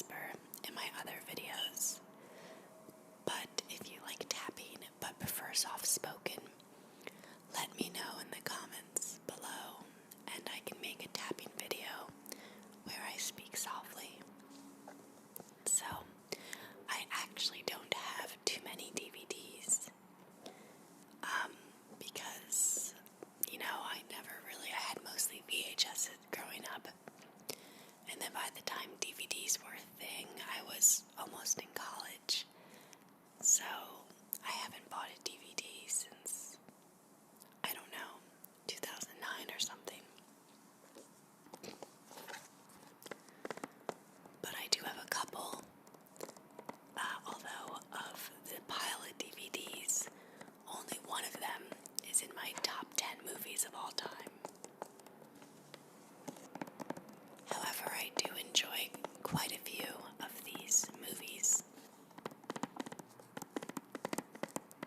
whisper in my other videos. But if you like tapping but prefer soft-spoken, let me know in the comments below, and I can make a tapping video where I speak softly. So, I actually don't have too many DVDs, because, I had mostly VHS growing up, and then by the time DVDs were a thing, I was almost in college, so I haven't bought a DVD since, 2009 or something. But I do have a couple, although of the pile of DVDs, only one of them is in my top 10 movies of all time. However, I do enjoy quite a few of these movies.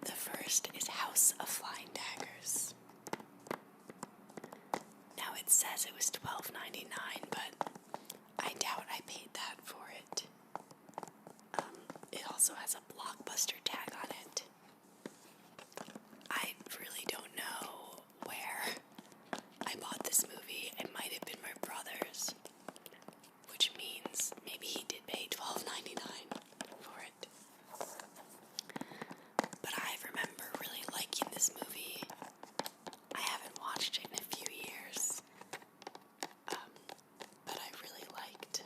The first is House of Flying Daggers. Now it says it was $12.99, but I doubt I paid that for it. It also has a Blockbuster tag on it. I really don't know where I bought this movie. It might have been my brother's, which means maybe he did pay $12.99 for it. But I remember really liking this movie. I haven't watched it in a few years, but I really liked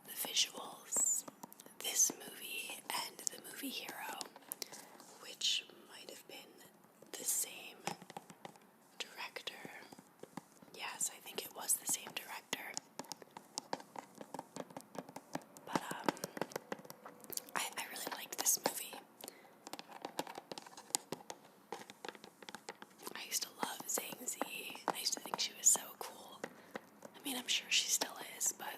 the visuals, this movie, and the movie Hero, which might have been the same director. Yes, I think it was the same director. But I really liked this movie. I used to love Zhang Zi. I used to think she was so cool. I mean, I'm sure she still is, but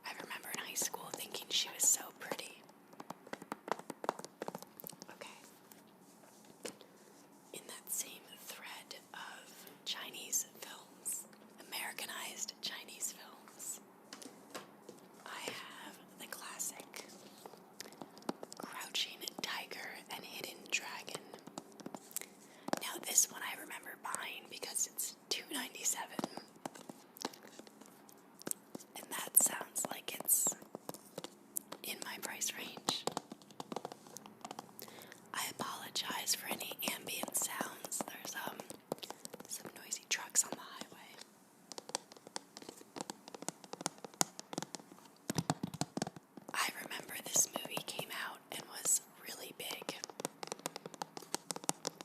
I remember in high school thinking she was so pretty. Okay. In that same thread of Chinese films, Americanized Chinese films, I have the classic Crouching Tiger and Hidden Dragon. Now this one I remember buying because it's $2.97. And that sounds like it's in my price range. I apologize for any ambient sounds. There's some noisy trucks on the highway. I remember this movie came out and was really big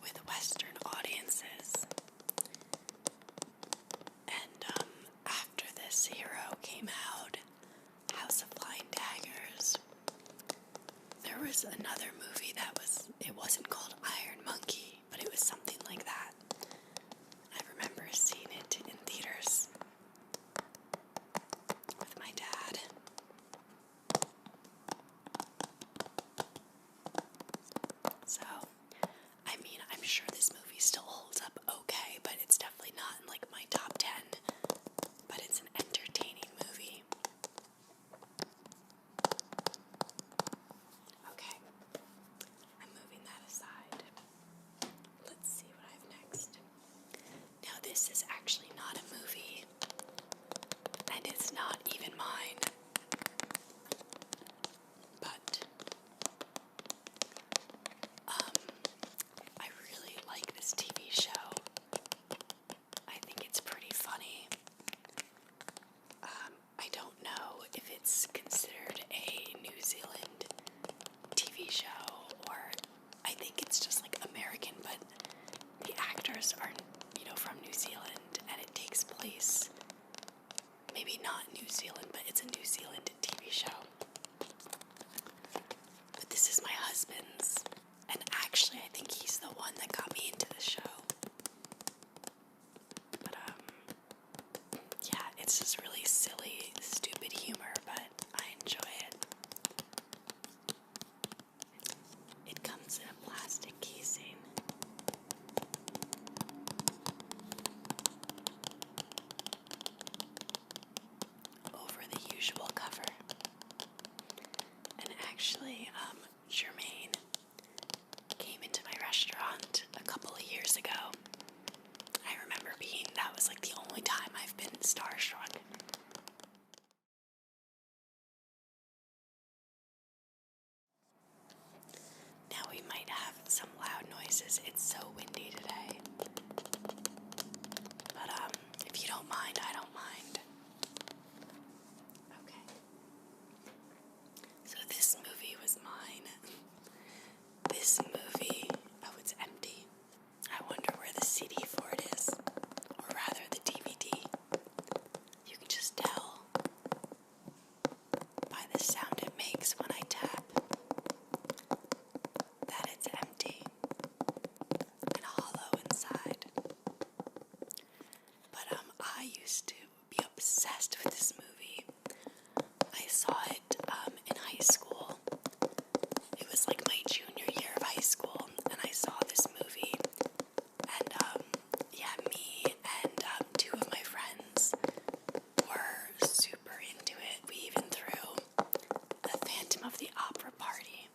with Western audiences. And after this Hero came out, House of Flying Daggers, there was another movie it wasn't called Iron Monkey, but it was something like that. I remember seeing it in theaters with my dad. So, I mean, I'm sure this movie still holds up okay, but it's definitely not in like my top 10, but it's an entertaining movie. Okay, I'm moving that aside. Let's see noises. It's so windy today. But if you don't mind, I don't mind. Okay. So this movie was mine. This movie, oh, it's empty. I wonder where the CD for it is. Or rather, the DVD. You can just tell by the sound it makes when I tap that it's empty and hollow inside. But I used to be obsessed with this movie. I saw it in high school. It was like my junior year of high school, and I saw this movie. And yeah, me and two of my friends were super into it. We even threw a Phantom of the Opera party.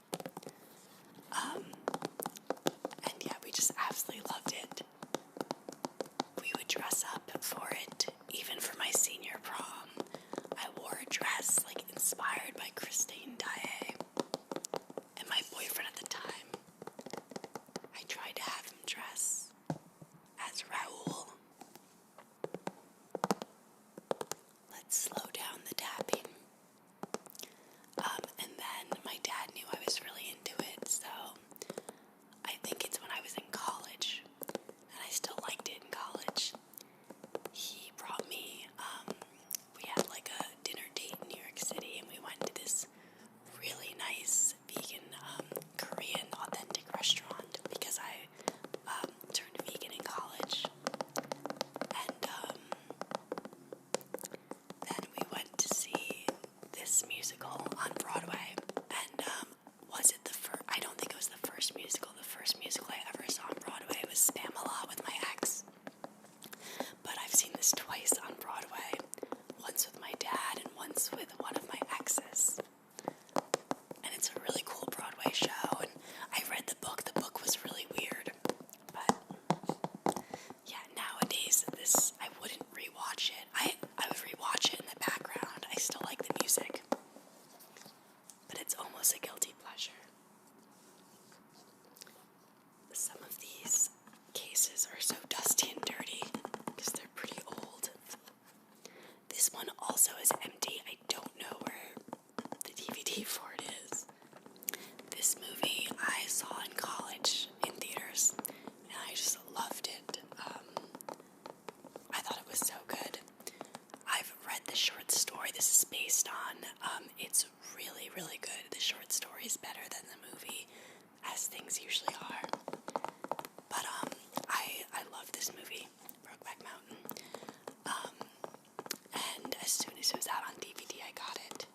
And yeah, we just absolutely loved it. We would dress up for it, even for my senior prom. I wore a dress like inspired by Christine Daae. And my boyfriend at the time, I tried to have him dress as Raoul. Let's slow down the tapping. And then my dad knew I was really into it, so I think it's when I was in college, and I still liked it in college. He brought me, we had like a dinner date in New York City, and we went to this really nice vegan, Korean authentic restaurant because I turned vegan in college. And then we went to see this musical on Broadway. And was it the first? I don't think it was the first musical. The first musical I ever saw on Broadway was Spam-A-Lot with my ex. But I've seen this twice on Broadway. Once with my dad and once with one of my exes. And it's a really cool Broadway show. And I read the book. The book was really weird. But yeah, nowadays I wouldn't rewatch it. I would rewatch it in the background. I still like the music. But it's almost a guilty pleasure. Some of these cases are so dusty and dirty because they're pretty old. This one also is empty. I don't know where the DVD for it is. This movie I saw in college in theaters, and I just loved it. I thought it was so good. I've read the short story this is based on. It's really, really good. The short story is better than the movie, as things usually are. But I love this movie, Brokeback Mountain. And as soon as it was out on DVD, I got it.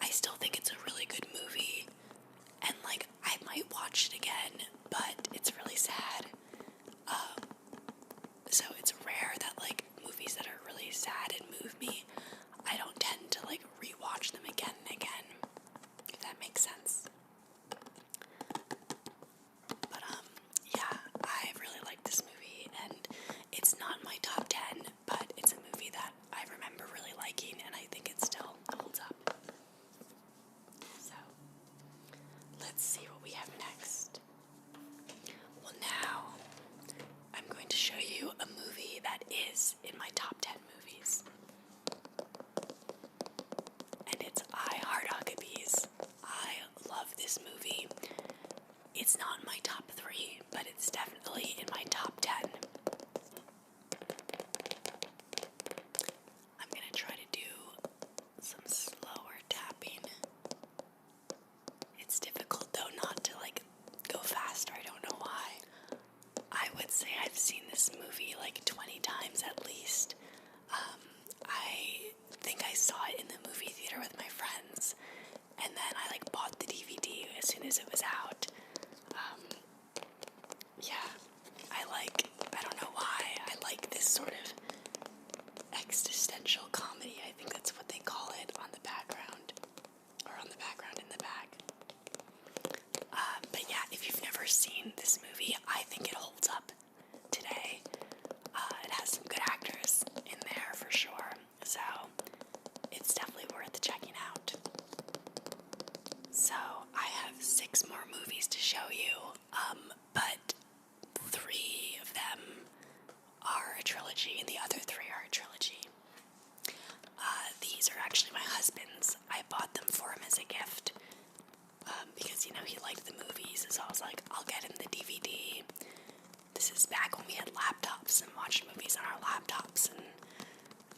I still think it's a really good movie, and like I might watch it again, but it's really sad. So it's rare that like movies that are really sad and move me, I don't tend to like rewatch them again and again, if that makes sense. But yeah, I really like this movie, and it's not my top 10, but it's a movie that I remember really liking, and I think it still holds up. So, let's see what we have next. Well, now, I'm going to show you a movie that is in my top 10 movies. And it's I Heart Huckabees. I love this movie. It's not in my top 3, but it's definitely in my top 10. I'm going to try to do some slower tapping. It's difficult though not to like go faster. I don't know why. I would say I've seen this movie like 20 times at least. I think I saw it in the movie theater with my friends, and then I like bought the DVD as soon as it was out. Yeah, I don't know why, I like this sort of existential comedy. I think that's what they call it on the background, or on the background in the back. But yeah, if you've never seen this movie, I think it holds up today. It has some good actors in there for sure, so it's definitely worth checking out. So I have 6 more movies to show you, but trilogy, and the other three are a trilogy. These are actually my husband's. I bought them for him as a gift because, you know, he liked the movies, so I was like, I'll get him the DVD. This is back when we had laptops and watched movies on our laptops, and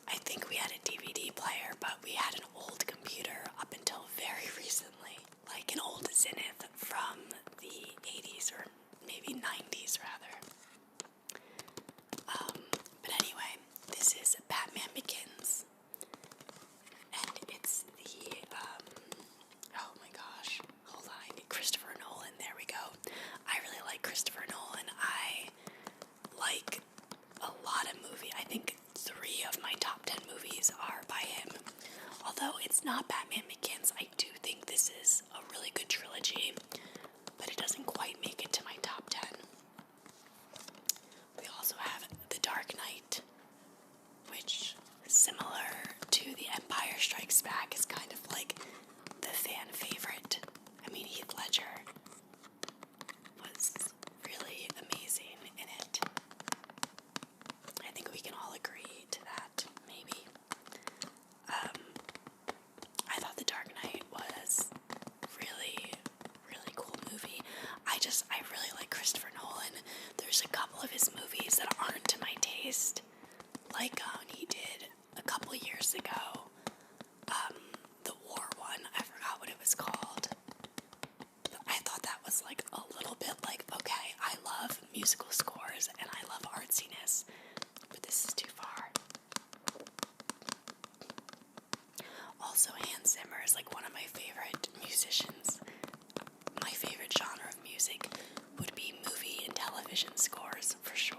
I think we had a DVD player, but we had an old computer up until very recently, like an old Zenith from the 80s or maybe 90s rather. But anyway, this is Batman Begins, and it's the, oh my gosh, hold on, Christopher Nolan, there we go. I really like Christopher Nolan. I like a lot of movies. I think 3 of my top 10 movies are by him. Although it's not Batman Begins, I do think this is a really good trilogy, but it doesn't quite make it to my top 10. We also have The Dark Knight, which, similar to The Empire Strikes Back, is kind of like the fan favorite. I mean, Heath Ledger was really amazing in it. I think we can all agree to that, maybe. I thought The Dark Knight was really, really cool movie. I really like Christopher Nolan. There's a couple of his movies that aren't to my taste. Like he did a couple years ago, the war one, I forgot what it was called. But I thought that was like a little bit like, okay, I love musical scores and I love artsiness, but this is too far. Also, Hans Zimmer is like one of my favorite musicians. My favorite genre of music would be movie and television scores, for sure.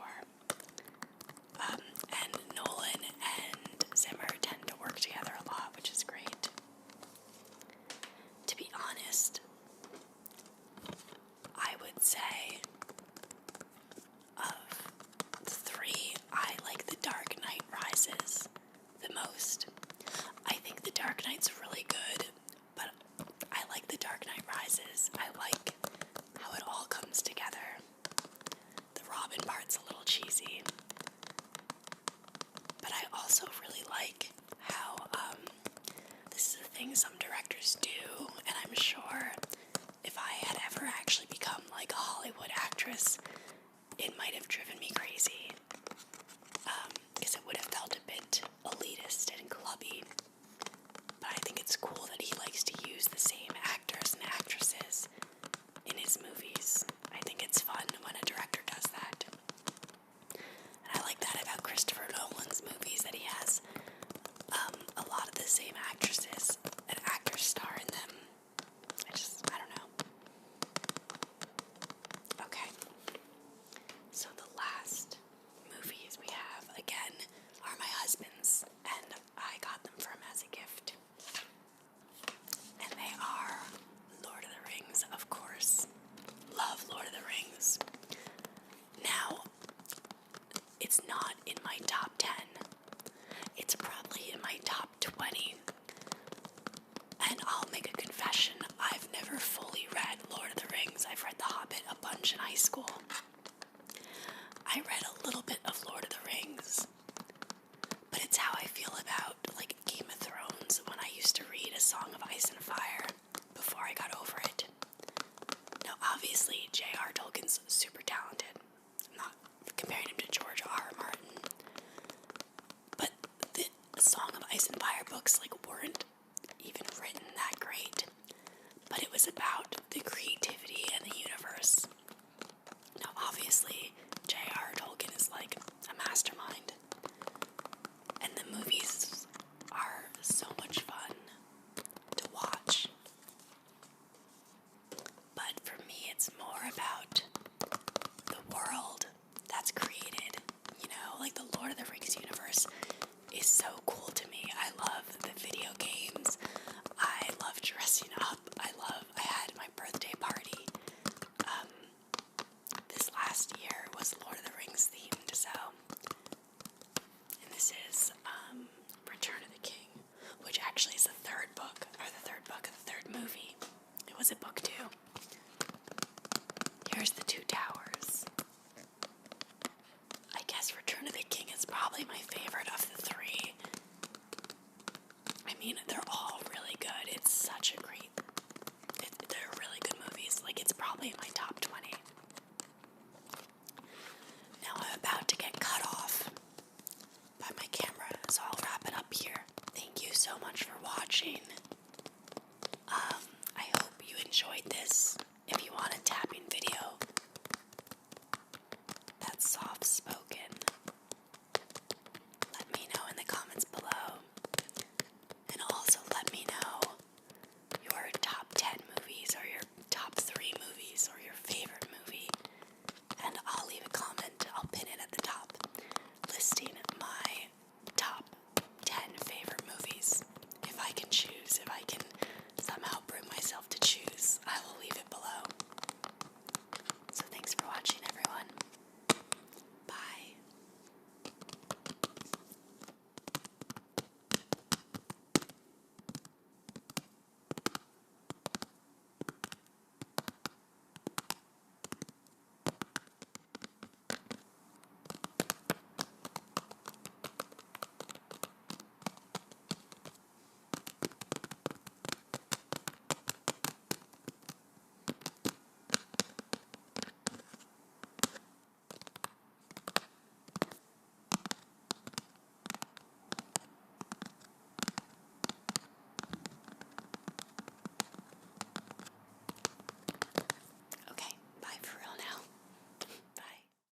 And Nolan and Zimmer tend to work together a lot, which is great. To be honest, I would say of the 3, I like The Dark Knight Rises the most. I think The Dark Knight's really good, but I like The Dark Knight Rises. I like how it all comes together. The Robin part's a little cheesy, but I also really like how this is a thing some directors do, and I'm sure if I had ever actually become like a Hollywood actress, it might have driven me crazy, because it would have felt a bit elitist and clubby. But I think it's cool that he likes to use the same actors and actresses in his movies. I think it's fun when a director does that. And I like that about Christopher Nolan's movies, that he has a lot of the same actresses and actors star in them. I don't know. Okay. So the last movies we have, again, are my husband's, and I got them for him as a gift. And they are Lord of the Rings, of course. Love Lord of the Rings. Now, it's not in my top 10. It's probably in my top 20. And I'll make a confession, I've never fully read Lord of the Rings. I've read The Hobbit a bunch in high school. I read a little bit of Lord of the Rings, but it's how I feel about like Game of Thrones when I used to read A Song of Ice and Fire before I got over it. Now obviously J.R. Tolkien's super talented. I'm not comparing him to George R.R. Martin, but the Song of Ice and Fire books like weren't even written that great, but it was about the creativity and the universe. Now obviously J.R. Tolkien is like a mastermind, and the movies are so much fun to watch. But for me, it's more about the world that's created. You know, like the Lord of the Rings universe is so cool to me. I love the video games. I love dressing up. I had my birthday party. This last year was Lord of the Rings themed, so. And this is Return of the King, which actually is the third book of the third movie. It was a book too. Here's the Two Towers. I guess Return of the King is probably my enjoyed this, if you want a tapping video,